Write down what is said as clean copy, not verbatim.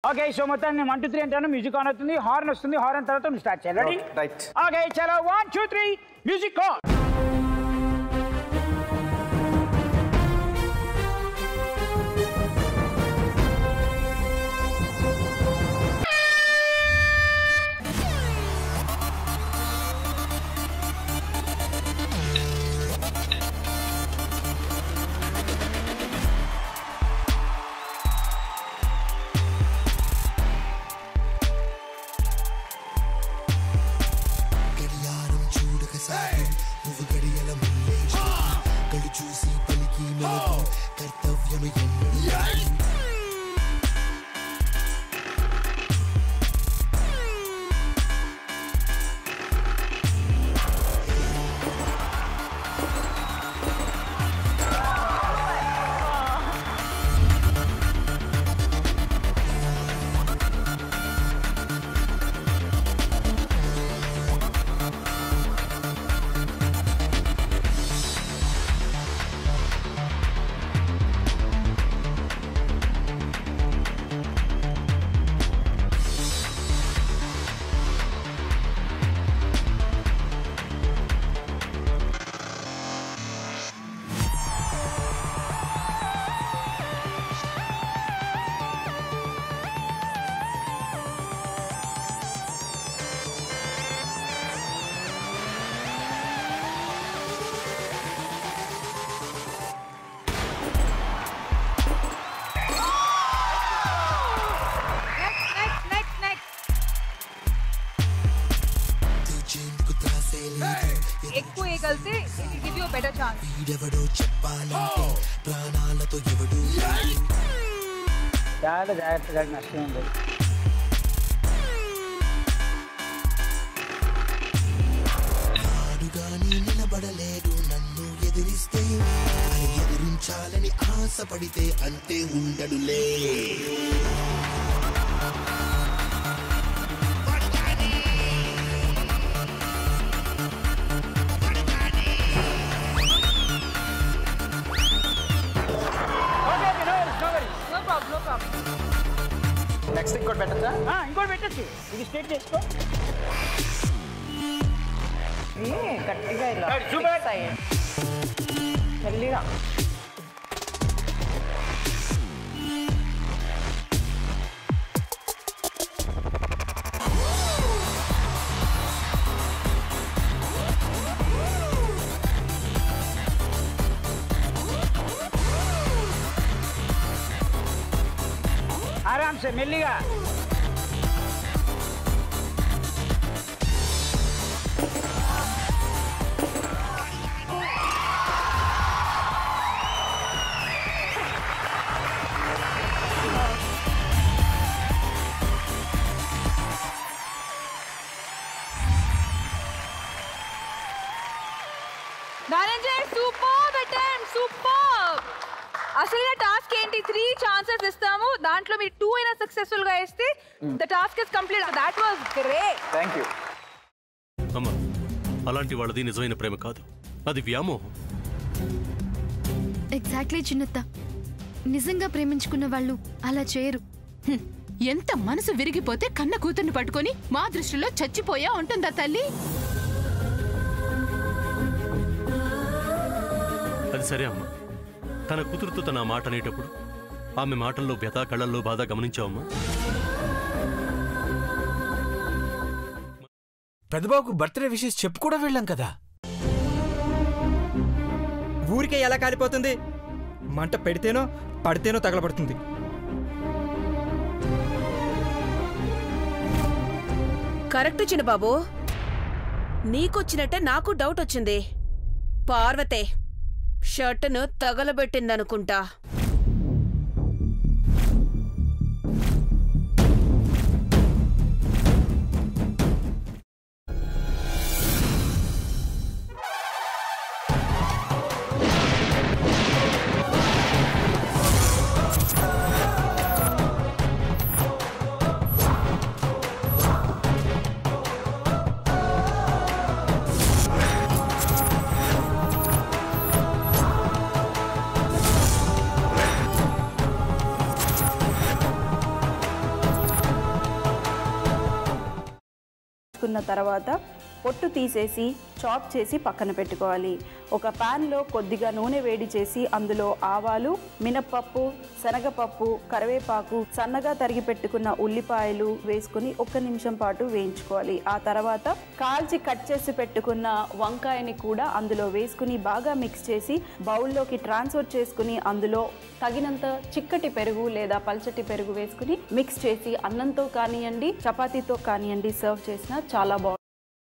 Okay so మొత్తాన్ని 1 2 3 అంటాను music on అవుతుంది హార్న్ వస్తుంది హార్న్ తర్వాత నువ్వు స్టార్ట్ చేయాలి రెడీ రైట్ ఓకే చలో 1 2 3 మ్యూజిక్ ఆన్ ఎక్కువ ఏగలితే it will give you a better chance. చాలా జాగ్రత్తగా నష్టం ఉంది నిలబడలేడు నన్ను ఎదిరిస్తే ఎదిరించాలని ఆశపడితే అంతే ఉండడులే నెక్స్ట్ ఇంకోటి పెట్టచ్చా ఇంకోటి పెట్టచ్చు ఇది స్ట్రేట్ చేసుకో గట్టిగా ఇలా చూపెట్టాయి మెల్లిగా आराम से मिलेगा ధనంజయ్ సూపర్ అటెంప్ట్ సూపర్ అసలు టాస్క్ ఏంటి 3 ఛాన్సెస్ ఇస్తాము దాంట్లో మీరు 2 అయినా సక్సెస్ఫుల్ గా వేస్తే the task is complete that was great thank you అమ్మా అలాంటి వాళ్ళది నిజమైన ప్రేమ కాదు అది వ్యామోహం ఎగ్జాక్ట్లీ చిన్నత్త నిజంగా ప్రేమించుకున్న వాళ్ళు అలా చేయరు ఎంత మనసు విరిగిపోతే కన్న కూతుర్ని పట్టుకొని మా దృష్టిలో చచ్చిపోయా ఉంటుందా తల్లి అది సరే అమ్మా తన కూతురుతో తన మాట అనేటప్పుడు ఆమె మాటల్లో వ్యథ కళ్ళల్లో బాధ గమనించావమ్మా పెద్దబాబుకు బర్త్డే విషెస్ చెప్పు కూడా వెళ్ళాం కదా ఊరికే ఎలా కాలిపోతుంది మంట పెడితేనో పడితేనో తగలబడుతుంది కరెక్ట్ చిన్నబాబు నీకొచ్చినట్టే నాకు డౌట్ వచ్చింది పార్వతే షర్టును తగలబెట్టిందనుకుంటా కున్న తర్వాత పొట్టు తీసేసి చాప్ చేసి పక్కన పెట్టుకోవాలి. ఒక ప్యాన్లో కొద్దిగా నూనె వేడి చేసి అందులో ఆవాలు, మినప్పప్పు, శనగపప్పు, కరివేపాకు, సన్నగా తరిగి పెట్టుకున్న ఉల్లిపాయలు వేసుకుని 1 నిమిషం పాటు వేయించుకోవాలి. ఆ తర్వాత కాల్చి కట్ చేసి పెట్టుకున్న వంకాయని కూడా అందులో వేసుకుని బాగా మిక్స్ చేసి బౌల్లోకి ట్రాన్స్ఫర్ చేసుకుని అందులో తగినంత చిక్కటి పెరుగు లేదా పల్చటి పెరుగు వేసుకుని మిక్స్ చేసి అన్నంతో కానివ్వండి, చపాతీతో కానివ్వండి సర్వ్ చేసినా చాలా బాగుంటుంది.